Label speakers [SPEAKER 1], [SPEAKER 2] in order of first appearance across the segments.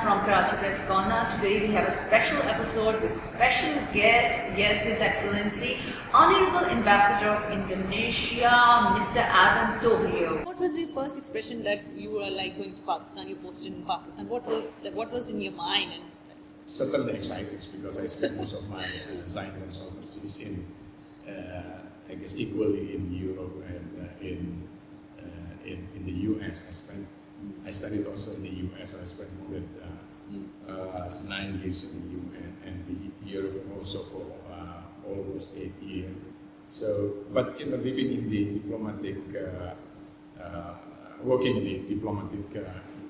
[SPEAKER 1] from Karachi Press Corner. Today we have a special episode with special guest, yes, His Excellency, Honorable Ambassador of Indonesia, Mr. Adam Tugio. What was your first expression that you were like going to Pakistan, you posted in Pakistan? What was in your mind? And
[SPEAKER 2] certainly excited because I spent most of my assignments overseas in, I guess, equally in Europe and in the US. I studied also in the US. I spent more than 9 years in the UN and the Europe also for almost 8 years. So, but living in the diplomatic, working in the diplomatic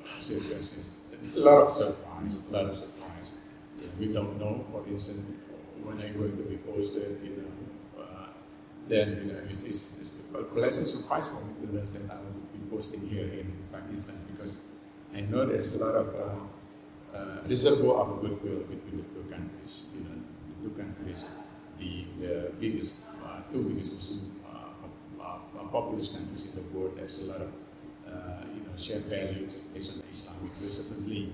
[SPEAKER 2] circus, a lot of surprise. We don't know, for instance, when I'm going to be posted, then it's a pleasant surprise for me to know that I will be posting here in Pakistan, because I know there's a lot of reservoir of goodwill between the two countries. The two countries, the biggest, two biggest Muslim populous countries in the world. There's a lot of shared values based on Islamic. We certainly,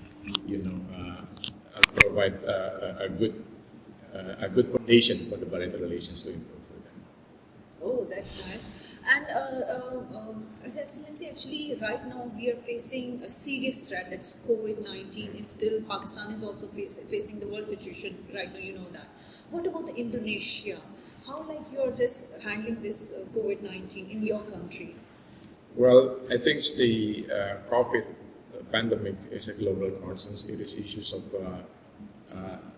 [SPEAKER 2] provide a good foundation for the bilateral relations to improve further.
[SPEAKER 1] Oh, that's nice. And His Excellency, actually, right now we are facing a serious threat. That's COVID-19. It's still, Pakistan is also facing the worst situation right now. You know that. What about Indonesia? How you're just handling this COVID-19 in your country?
[SPEAKER 2] Well, I think the COVID pandemic is a global concern. It is issues of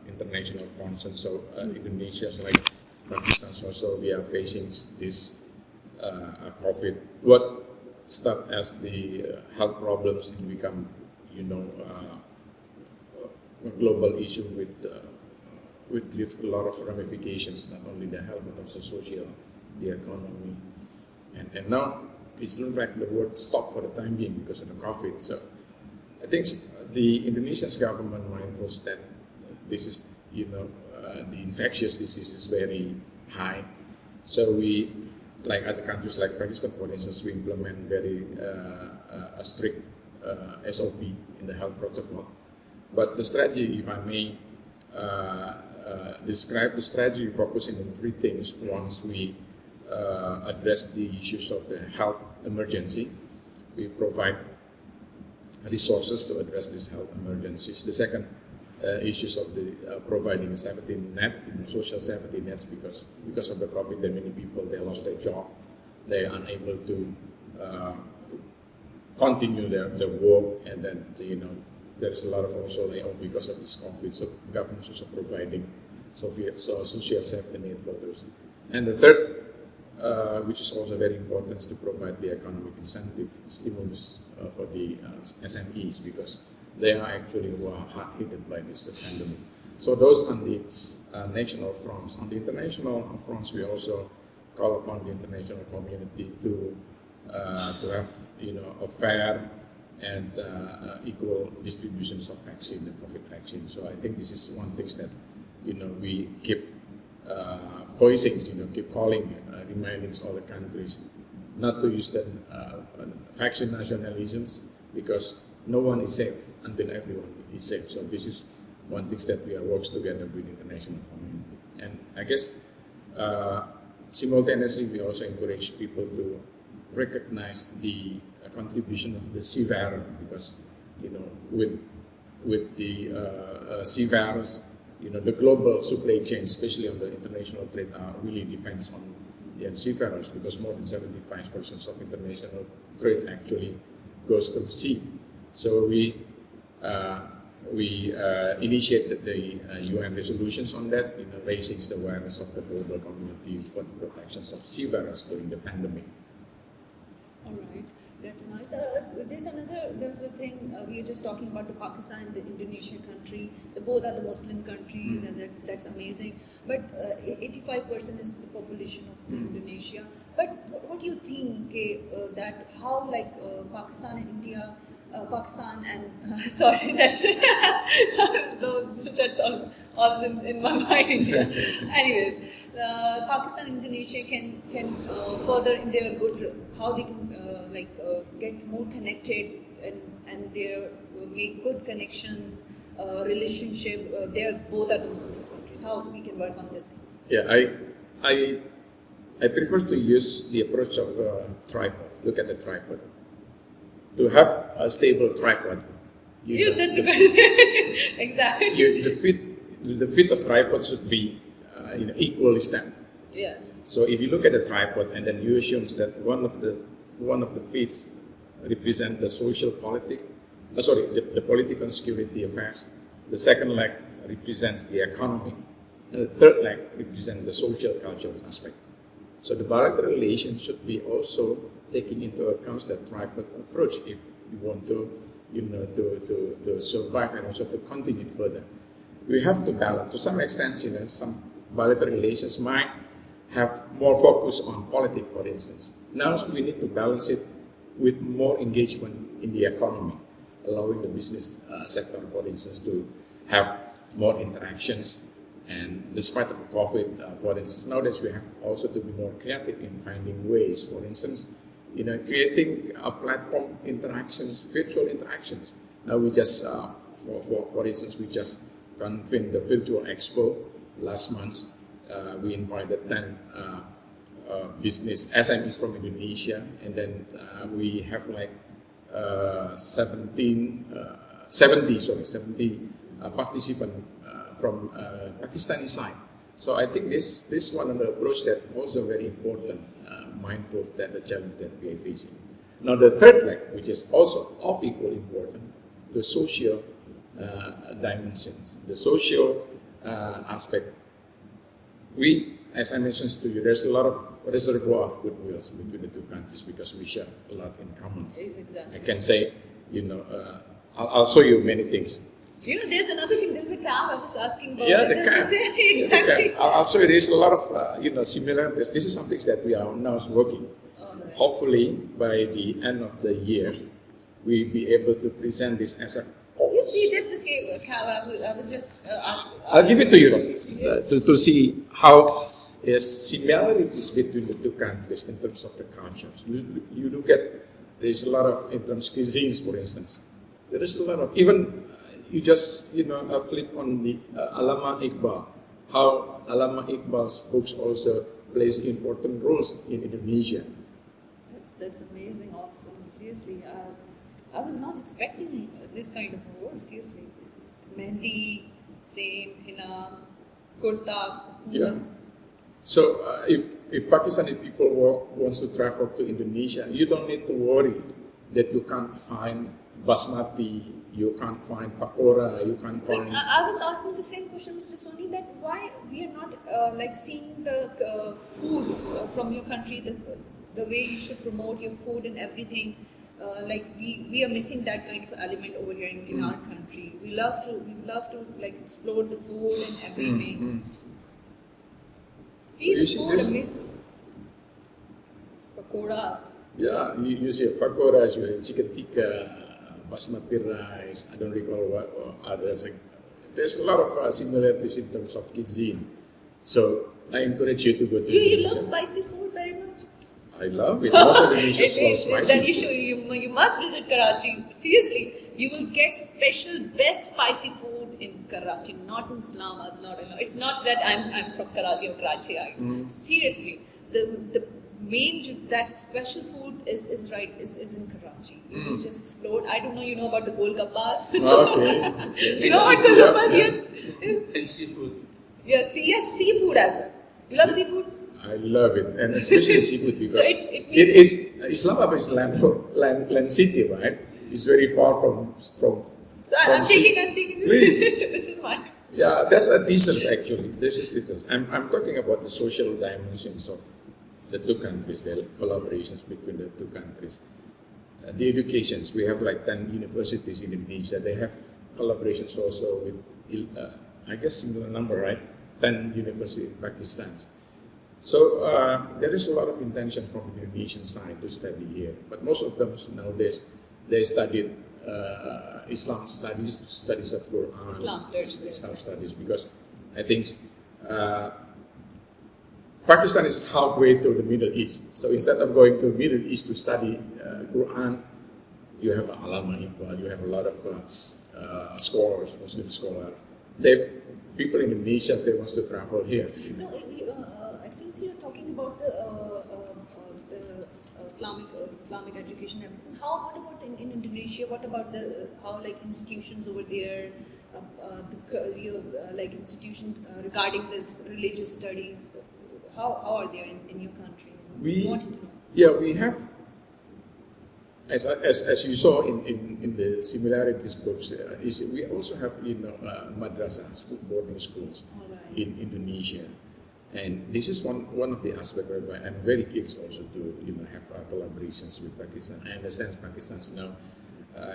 [SPEAKER 2] international concern. So Indonesia, like Pakistan, also we are facing this COVID. What started as the health problems and become, a global issue with a lot of ramifications, not only the health but also social, the economy, and now it's looking like the world stopped for the time being because of the COVID. So I think the Indonesian government mindful that this is, the infectious disease is very high. So we, like other countries like Pakistan, for instance, we implement very a strict SOP in the health protocol. But the strategy, if I may describe the strategy, focusing on three things. Once we address the issues of the health emergency, we provide resources to address these health emergencies. The second issues of the providing a safety net, social safety nets, because of the COVID, many people they lost their job, they are unable to continue their work, and then there's a lot of also layoff because of this COVID. So government is also providing social safety net for those. And the third, which is also very important, is to provide the economic incentive stimulus for the SMEs, because they are actually who are hard hit by this pandemic. So those on the national fronts. On the international fronts, we also call upon the international community to have a fair and equal distributions of vaccine, the COVID vaccine. So I think this is one thing that we keep voicing, keep calling, reminding all the countries not to use the vaccine nationalisms, because no one is safe until everyone is safe. So this is one thing that we are working together with the international community. And I guess simultaneously we also encourage people to recognize the contribution of the C virus, because with the C virus, the global supply chain, especially on the international trade, really depends on the C virus, because more than 75% of international trade actually goes through sea. So we initiated the UN resolutions on that, raising the awareness of the global community for the protections of C virus during the pandemic.
[SPEAKER 1] All right, that's nice. There's a thing, we are just talking about the Pakistan and the Indonesian country. Both are the Muslim countries, and that's amazing. But 85% is the population of the Indonesia. But what do you think that how Pakistan and India, Pakistan and sorry, that's that's all in my mind. Anyways, Pakistan and Indonesia can further in their good, how they can get more connected and their make good connections, relationship. They are both are two Muslim countries. How we can work on this thing?
[SPEAKER 2] Yeah, I prefer to use the approach of tripod. Look at the tripod. To have a stable tripod,
[SPEAKER 1] Yes, that's a good exactly.
[SPEAKER 2] the feet of tripod should be equally stacked.
[SPEAKER 1] Yes.
[SPEAKER 2] So if you look at the tripod and then you assume that one of the feet represent the social the political and security affairs. The second leg represents the economy, and the third leg represents the social cultural aspect. So the bilateral relations should be also taking into account that tripod approach if you want to to survive and also to continue further. We have to balance to some extent. Some bilateral relations might have more focus on politics, for instance. Now we need to balance it with more engagement in the economy, allowing the business sector, for instance, to have more interactions. And despite of COVID, for instance, nowadays we have also to be more creative in finding ways, for instance, creating a platform interactions, virtual interactions. Now we just, for instance, we just convened the virtual expo last month. We invited 10 business SMEs from Indonesia, and then we have like 70 participants from Pakistani side. So I think this one of the approach that also very important, mindful that the challenge that we are facing. Now the third leg, which is also of equal importance, the social dimensions, the social aspect. We, as I mentioned to you, there's a lot of reservoir of goodwills between the two countries because we share a lot in common.
[SPEAKER 1] Exactly.
[SPEAKER 2] I can say, I'll show you many things.
[SPEAKER 1] There's another thing. There's a cam I was asking about.
[SPEAKER 2] Yeah, the cam.
[SPEAKER 1] Exactly.
[SPEAKER 2] I'll show you. There's a lot of similarities. This is something that we are now working.
[SPEAKER 1] Right.
[SPEAKER 2] Hopefully, by the end of the year, we'll be able to present this as a course.
[SPEAKER 1] You see, that's the cam. I was just asking.
[SPEAKER 2] I'll give it to you to see how is similarities between the two countries in terms of the cultures. You look at, there's a lot of, in terms of cuisines, for instance. There is a lot of, even you just, flip on the Allama Iqbal, how Allama Iqbal's books also plays important roles in Indonesia.
[SPEAKER 1] That's amazing, awesome. Seriously, I was not expecting this kind of a role, seriously. Mehndi, same, henna, kurta.
[SPEAKER 2] Yeah. So if Pakistani people wants to travel to Indonesia, you don't need to worry that you can't find basmati, you can't find pakora, you can't find...
[SPEAKER 1] I was asking the same question, Mr. Soni, that why we are not seeing the food from your country, the way you should promote your food and everything. We are missing that kind of element over here in our country. We love to explore the food and everything. See,
[SPEAKER 2] so
[SPEAKER 1] the food amazing. Pakoras.
[SPEAKER 2] Yeah, you see pakoras, you have chicken tikka, basmati rice, I don't recall what others. There's a lot of similarities in terms of cuisine. So I encourage you to go to
[SPEAKER 1] You love spicy food very much?
[SPEAKER 2] I love it. Most of Indonesians love spicy
[SPEAKER 1] Then you must visit Karachi. Seriously, you will get special best spicy food in Karachi, not in Islamabad. It's not that I'm from Karachi or Karachi. Seriously, the main that special food is in Karachi. You just explored. I don't know. You know about the Golgappas?
[SPEAKER 2] Okay.
[SPEAKER 1] You know about Golgappas? Yes.
[SPEAKER 3] And seafood.
[SPEAKER 1] Yes, seafood as well. You love seafood?
[SPEAKER 2] I love it, and especially seafood because
[SPEAKER 1] So
[SPEAKER 2] Islamabad is land city, right? It's very far from.
[SPEAKER 1] So I'm thinking.
[SPEAKER 2] Please.
[SPEAKER 1] This is mine.
[SPEAKER 2] Yeah, that's a distance actually. This is distance. I'm talking about the social dimensions of the two countries, the collaborations between the two countries. The educations, we have like 10 universities in Indonesia. They have collaborations also with, I guess similar number, right? 10 universities in Pakistan. So there is a lot of intention from the Indonesian side to study here. But most of them nowadays, they studied Islam studies of Quran, Islam studies, because I think Pakistan is halfway to the Middle East. So instead of going to Middle East to study Quran, you have alumni Iqbal, you have a lot of scholars, Muslim scholars. People in Indonesia, they want to travel here.
[SPEAKER 1] No, since you're talking about the Islamic education, what about in Indonesia? What about how institutions over there, like institution regarding this religious studies? How are they in your country? We wanted to know.
[SPEAKER 2] Yeah, we have. As you saw in the similarities books, we also have madrasah boarding schools in Indonesia, and this is one of the aspects whereby I'm very keen also to have collaborations with Pakistan. I understand Pakistan's now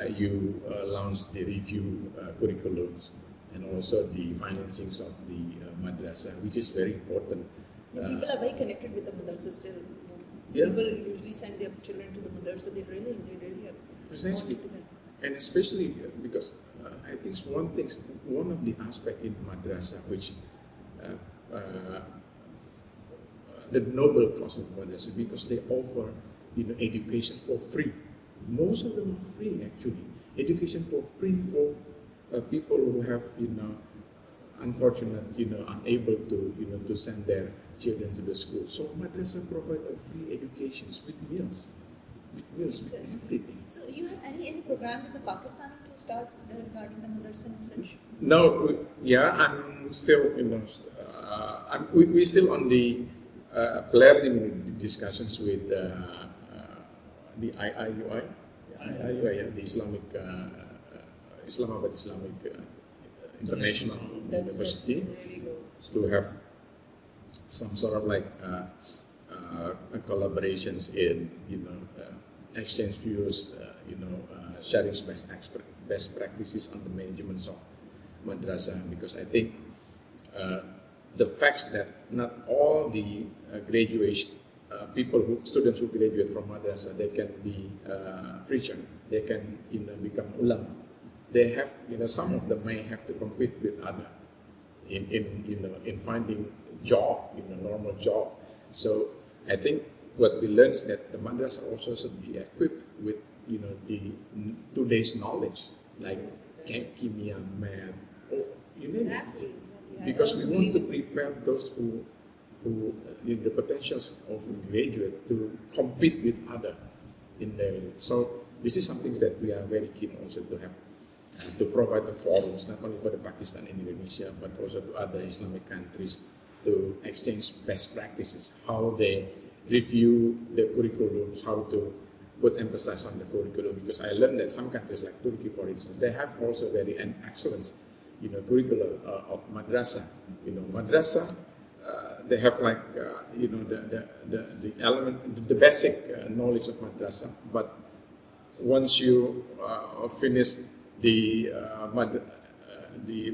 [SPEAKER 2] you launched the review curriculums and also the financings of the madrasah, which is very important.
[SPEAKER 1] People are very connected with the madrasah still.
[SPEAKER 2] Yeah.
[SPEAKER 1] People usually send their children to the madrasa. They really are
[SPEAKER 2] precisely, and especially because I think one of the aspects in madrasa which the noble cause of madrasa, because they offer education for free. Most of them are free actually. Education for free for people who have unfortunate unable to send their children to the school. So madrasa provide a free education with meals, with everything.
[SPEAKER 1] So you have any program with the Pakistan to start regarding the madrasa and such?
[SPEAKER 2] No, I'm still we're still on the preliminary discussions with the IIUI, the Islamabad Islamic International University, to have some sort of collaborations in exchange views, sharing best practices on the management of madrasah, because I think the facts that not all the students who graduate from madrasah, they can be preacher, they can become ulama. They have some of them may have to compete with other in finding job, normal job. So I think what we learned is that the madrasa also should be equipped with the today's knowledge, like kimia, math,
[SPEAKER 1] Exactly.
[SPEAKER 2] because we want to prepare those who the potentials of graduate to compete with other in their. So this is something that we are very keen also to have. To provide the forums not only for the Pakistan and Indonesia but also to other Islamic countries to exchange best practices, how they review the curriculums, how to put emphasis on the curriculum, because I learned that some countries like Turkey, for instance, they have also very excellent curriculum of madrasa. Madrasa they have the element, the basic knowledge of madrasa, but once you finish the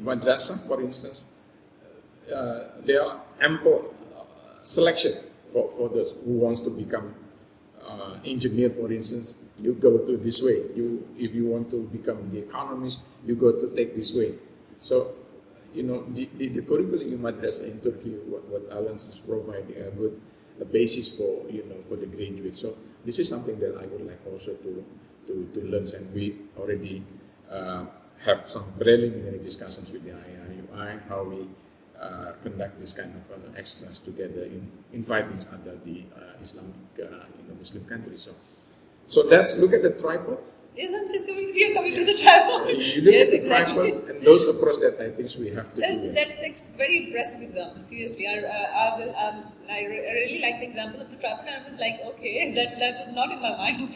[SPEAKER 2] madrasa, for instance, there are ample selection for those who wants to become engineer, for instance. You go to this way. If you want to become the economist, you go to take this way. So, the curriculum in madrasa in Turkey, what Alliance is providing a good basis for the graduate. So this is something that I would like also to learn, and we already have some preliminary discussions with the IIUI, how we conduct this kind of exercise together in inviting other the Islamic Muslim countries. So that's look at the tripod.
[SPEAKER 1] Yes, I'm just coming to the tripod.
[SPEAKER 2] You look at the tripod, and those approach that I think we have to do.
[SPEAKER 1] That's a very impressive example. Seriously, I really like the example of the tripod. I was like, okay, that was not in my mind.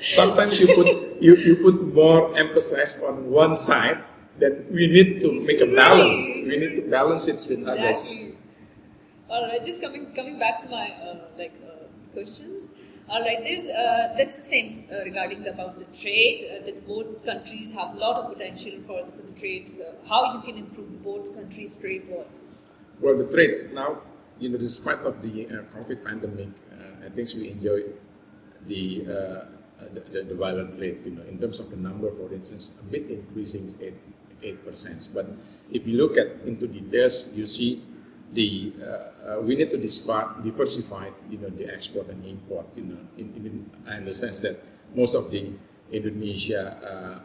[SPEAKER 2] Sometimes you put more emphasis on one side. Then we need to make a balance. We need to balance it with others.
[SPEAKER 1] All right, just coming back to my questions. All right, that's the same regarding about the trade. That both countries have a lot of potential for the trade. So how you can improve the both countries' trade war?
[SPEAKER 2] Well, the trade now, despite of the COVID pandemic, I think we enjoy the bilateral trade. In terms of the number, for instance, a bit increasing 8%. But if you look into details, you see we need to diversify the export and import. I understand that most of the Indonesia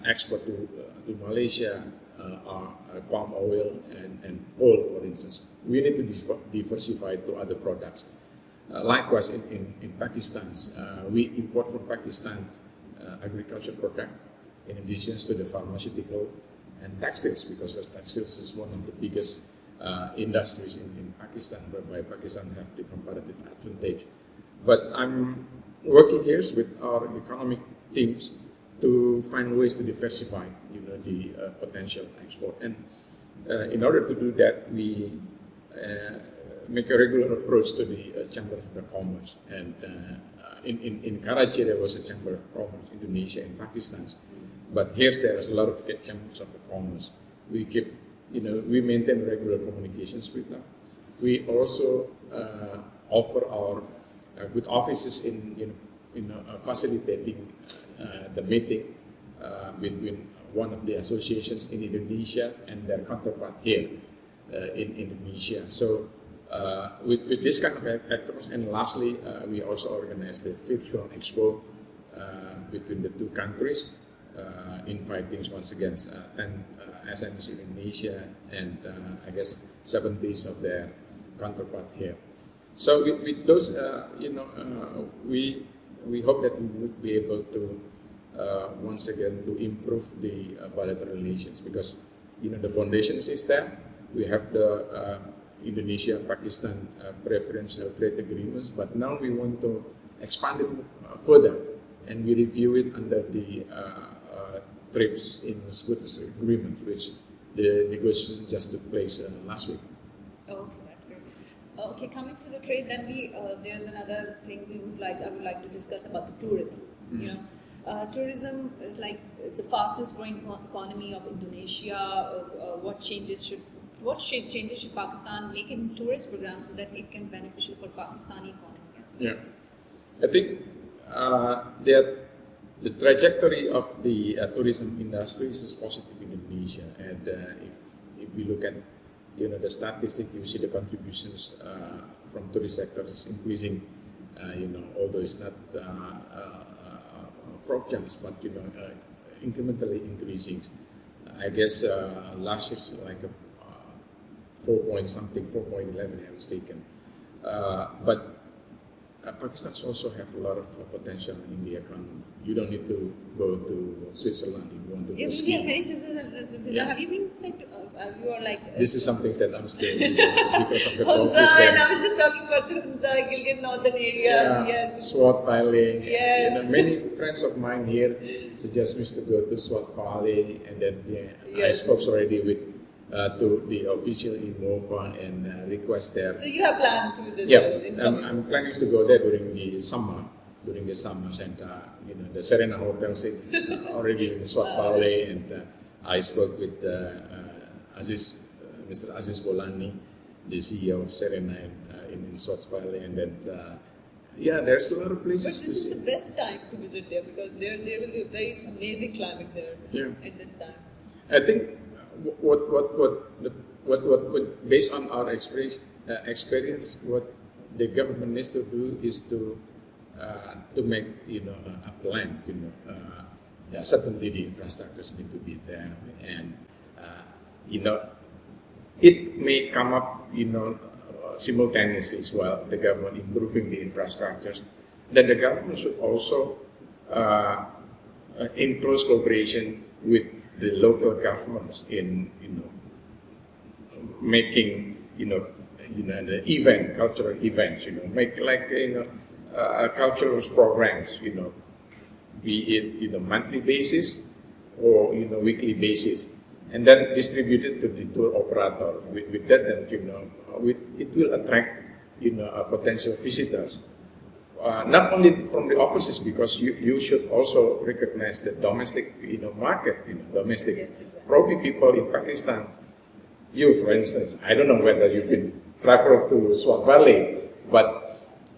[SPEAKER 2] export to Malaysia are palm oil and coal, for instance. We need to diversify to other products. Likewise, in Pakistan, we import from Pakistan agriculture product in addition to the pharmaceutical and textiles, because textiles is one of the biggest industries in Pakistan, whereby Pakistan have the comparative advantage. But I'm working here with our economic teams to find ways to diversify, the potential export. And in order to do that, we make a regular approach to the Chamber of Commerce. And in Karachi, there was a Chamber of Commerce, Indonesia and Pakistan. But here there is a lot of chambers of commerce. We keep, we maintain regular communications with them. We also offer our good offices in facilitating the meeting between one of the associations in Indonesia and their counterpart here in Indonesia. So with this kind of actors, and lastly, we also organize the virtual expo between the two countries, inviting once again 10 SMEs in Indonesia and I guess 70s of their counterpart here. So with those, we hope that we would be able to once again to improve the bilateral relations, because the foundations is there. We have the Indonesia-Pakistan preferential trade agreements, but now we want to expand it further, and we review it under the TRIPS in Goods agreements, which the negotiations just took place last week.
[SPEAKER 1] Okay, that's great. Okay, coming to the trade, then there's another thing I would like to discuss about the tourism. Tourism is it's the fastest growing economy of Indonesia. What changes should Pakistan make in tourist programs so that it can be beneficial for Pakistani economy as well?
[SPEAKER 2] Yeah, I think the trajectory of the tourism industry is positive in Indonesia, and if we look at the statistic, you see the contributions from tourist sector is increasing. Although it's not frog jumps, but incrementally increasing. I guess last year's like a 4.11, I was taken. But Pakistan also have a lot of potential in the economy. You don't need to go to Switzerland if you want to go skiing.
[SPEAKER 1] Yeah. Have you been you are
[SPEAKER 2] This is something that I'm staying because of the
[SPEAKER 1] Hunza,
[SPEAKER 2] conflict.
[SPEAKER 1] and I was just talking about the Hunza, Gilgit northern areas. Yes.
[SPEAKER 2] Swat Valley.
[SPEAKER 1] Yes.
[SPEAKER 2] Many friends of mine here suggest me to go to Swat Valley, and then I spoke already with to the official in Mova and request there.
[SPEAKER 1] So you have planned to visit?
[SPEAKER 2] Yeah, I'm planning to go there during the summer. And the Serena Hotel already in the Swat Valley, and I spoke with Mr. Aziz Bolani, the CEO of Serena in Swat Valley, and then there's a lot of places.
[SPEAKER 1] But this is the best time to visit there, because there will be a very amazing climate there at this time.
[SPEAKER 2] I think what based on our experience, what the government needs to do is to make a plan. Certainly the infrastructures need to be there, and it may come up simultaneously as well. The government improving the infrastructures, then the government should also in close cooperation with the local governments in making the event, cultural events, make cultural programs, be it monthly basis or weekly basis, and then distribute it to the tour operator. With that, then it will attract potential visitors. Not only from the offices, because you should also recognize the domestic market, domestic.
[SPEAKER 1] Yes, exactly.
[SPEAKER 2] Probably people in Pakistan, you for instance, I don't know whether you can travel to Swat Valley, but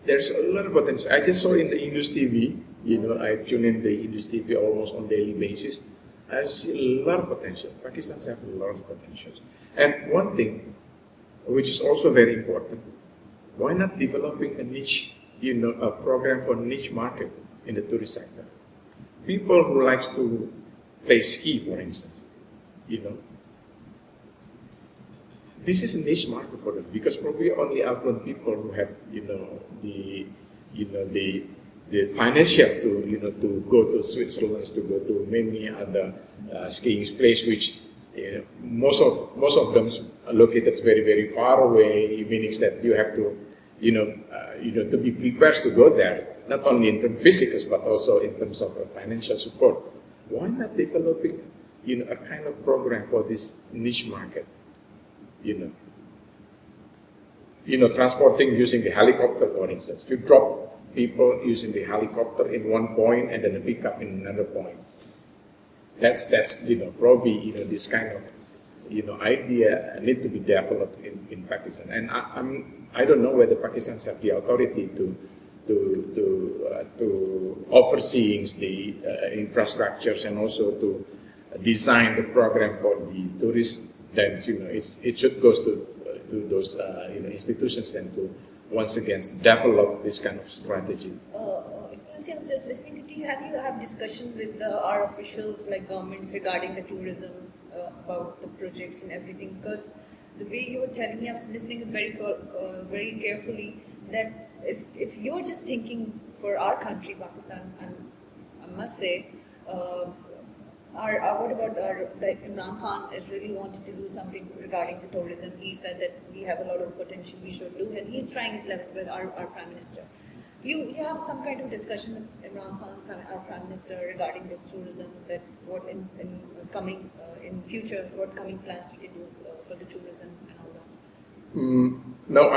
[SPEAKER 2] there's a lot of potential. I just saw in the Indus TV, I tune in the Indus TV almost on daily basis. I see a lot of potential. Pakistan's have a lot of potential. And one thing, which is also very important, why not developing a niche, a program for niche market? in the tourist sector. People who likes to play ski, for instance, this is a niche market for them because probably only affluent people who have, the financial to go to Switzerland, to go to many other skiing places, which most of them are located very, very far away, meaning that you have to, to be prepared to go there, not only in terms of physicals, but also in terms of financial support. Why not developing, a kind of program for this niche market? Transporting using the helicopter, for instance. You drop people using the helicopter in one point and then pick up in another point. That's probably this kind of idea need to be developed in Pakistan. And I don't know whether Pakistan have the authority to overseeing the infrastructures and also to design the program for the tourists. Then it should go to those institutions and to once again develop this kind of strategy.
[SPEAKER 1] Excellency, I was just listening to you. Have you had discussion with our officials, like governments, regarding the tourism, about the projects and everything? Because the way you were telling me, I was listening very carefully. That if you're just thinking for our country, Pakistan, and I must say, what about Imran Khan is really wanted to do something regarding the tourism. He said that we have a lot of potential we should do, and he's trying his levels with our Prime Minister. You have some kind of discussion with Imran Khan, our Prime Minister, regarding this tourism, that what in future, what coming plans we can do for the tourism and all that?
[SPEAKER 2] No,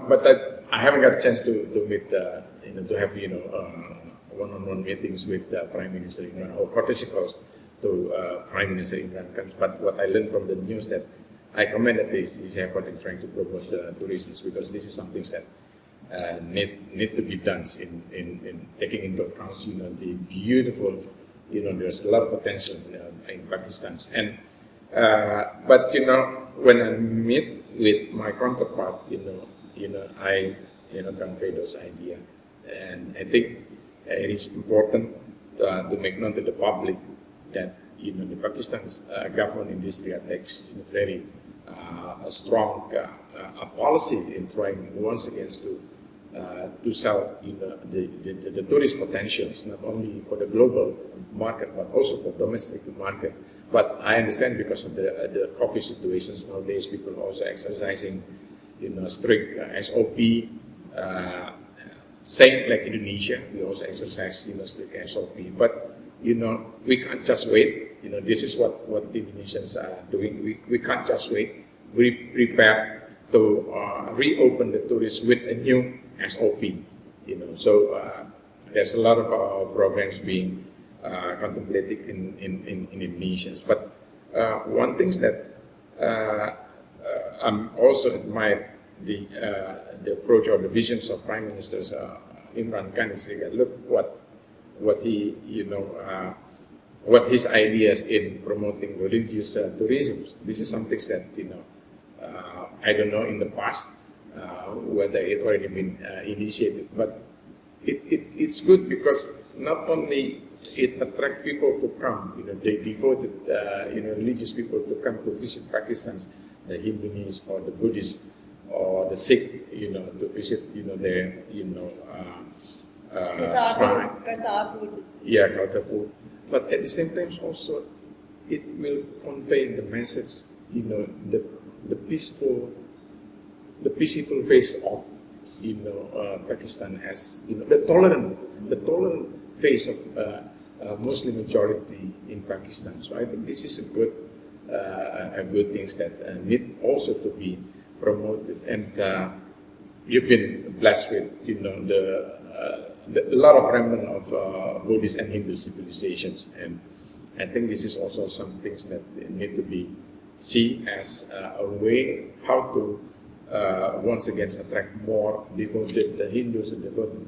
[SPEAKER 2] but I haven't got a chance to meet, to have one-on-one meetings with Prime Minister Imran, or courtesy calls to Prime Minister Imran Khan. But what I learned from the news that I commended his effort in trying to promote tourism, because this is something that need to be done in taking into account the beautiful, there's a lot of potential in Pakistan. And but when I meet with my counterpart, I convey those ideas, and I think it is important to make known to the public that the Pakistan government in this regard takes very strong policy in trying once again to sell the tourist potentials, not only for the global market but also for domestic market. But I understand because of the COVID situations nowadays, people are also exercising strict SOP. Same like Indonesia, we also exercise strict SOP. But we can't just wait. This is what the Indonesians are doing. We can't just wait. We prepare to reopen the tourists with a new SOP. So there's a lot of programs being contemplated in Indonesians. But one thing that I'm also admire the approach or the visions of Prime Minister Imran Khan is look what he what his ideas in promoting religious tourism. This is something that I don't know in the past whether it already been initiated, but it's good because not only it attracts people to come, they devoted religious people to come to visit Pakistan, the Hindus or the Buddhists or the Sikh, to visit their shrine. Kartarpur. But at the same time also it will convey the message, the peaceful face of Pakistan as the tolerant face of Muslim majority in Pakistan. So I think this is a good thing that need also to be promoted. And you've been blessed with a lot of remnant of Buddhist and Hindu civilizations, and I think this is also some things that need to be seen as a way how to once again attract more devoted Hindus and devoted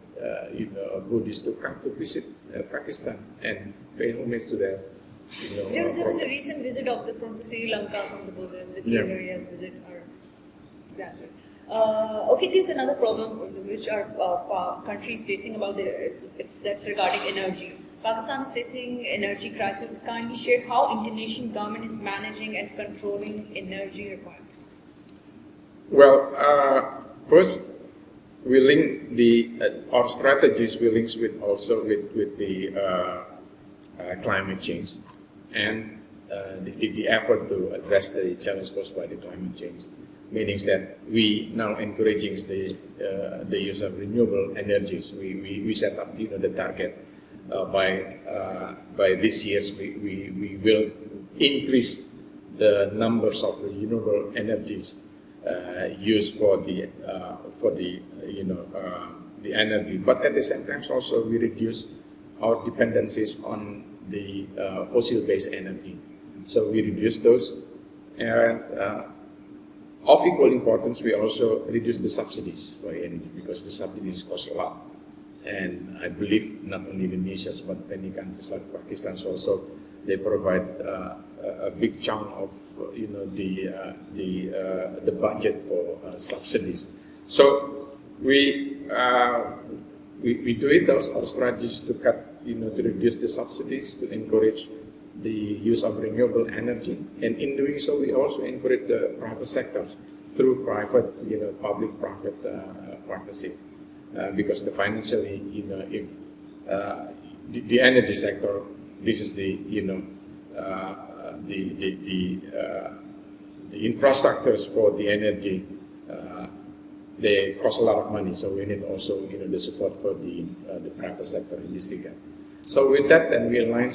[SPEAKER 2] Buddhists to come to visit Pakistan and pay homage to their.
[SPEAKER 1] There was a recent visit from Sri Lanka from the Buddhists. If you ever visit, or exactly. Okay, there's another problem which our country is facing about that's regarding energy. Pakistan is facing energy crisis. Kindly share how Indonesian government is managing and controlling energy requirements.
[SPEAKER 2] Well, first we link our strategies. We link with the climate change and the effort to address the challenge posed by the climate change. Meaning that we now encouraging the use of renewable energies. We set up the target by this year we will increase the numbers of renewable energies used for the energy. But at the same time also we reduce our dependencies on the fossil-based energy. So we reduce those, and of equal importance, we also reduce the subsidies for energy because the subsidies cost a lot. And I believe not only Indonesia, but many countries like Pakistan also, they provide a big chunk of the budget for subsidies. So we do it. Those are strategies to cut, to reduce the subsidies, to encourage the use of renewable energy, and in doing so, we also encourage the private sectors through private, public-private partnership, because financially, if the energy sector, this is the infrastructures for the energy, they cost a lot of money. So we need also, the support for the private sector in this regard. So with that, then we align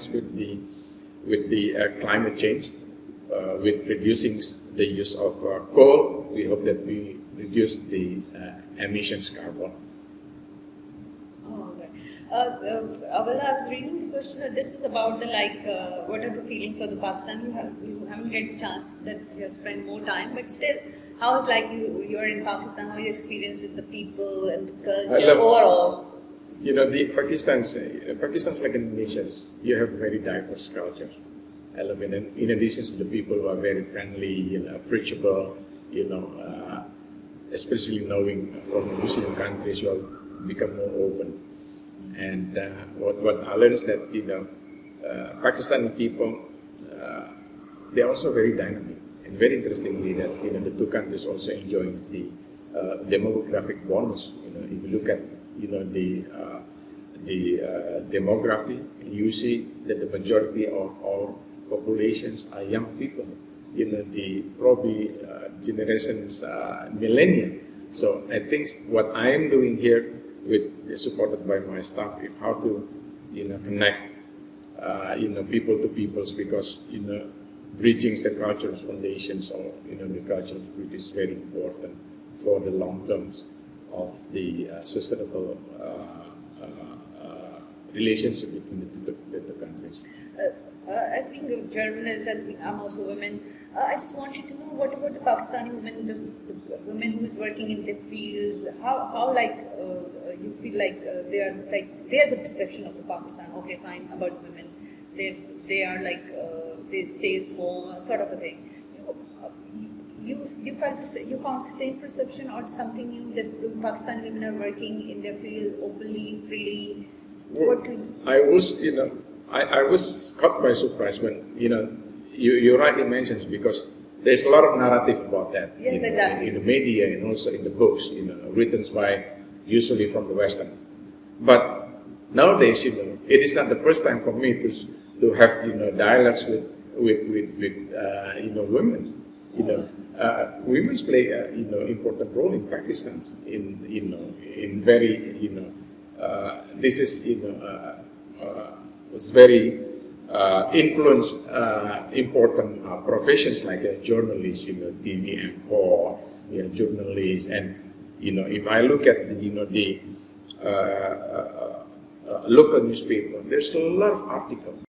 [SPEAKER 2] with the climate change, with reducing the use of coal. We hope that we reduce the emissions carbon.
[SPEAKER 1] Oh, okay. Well, I was reading the question. This is about what are the feelings for the Pakistan? You haven't get the chance that you have spent more time, but still, how is you're in Pakistan? How your experience with the people and the culture overall?
[SPEAKER 2] The Pakistan's like Indonesians. You have very diverse cultures. I love it. And in addition to the people who are very friendly, approachable, especially knowing from Muslim countries, you will become more open. And what I learned is that Pakistani people, they are also very dynamic. And very interestingly, that the two countries also enjoying the demographic bonus. If you look at the demography, you see that the majority of our populations are young people. The probably generations millennial. So I think what I am doing here, supported by my staff, is how to connect people to peoples, because bridging the cultural foundations or the cultural root is very important for the long terms of the sustainable relationship between the two countries.
[SPEAKER 1] As being a journalist, I'm also a woman, I just wanted to know what about the Pakistani women, the women who is working in their fields, how you feel they are there's a perception of the Pakistan, okay fine, about the women, they are they stays home, sort of a thing. You found the same perception or something new that Pakistani women are working in their field openly, freely?
[SPEAKER 2] I was caught by surprise when you rightly mentioned, because there's a lot of narrative about that.
[SPEAKER 1] Yes, exactly.
[SPEAKER 2] In the media and also in the books, written by usually from the Western. But nowadays, it is not the first time for me to have dialogues with women. Women play important role in Pakistan. In very this is was very influenced important professions like journalists, TV anchor, journalists, and if I look at the local newspaper, there's a lot of articles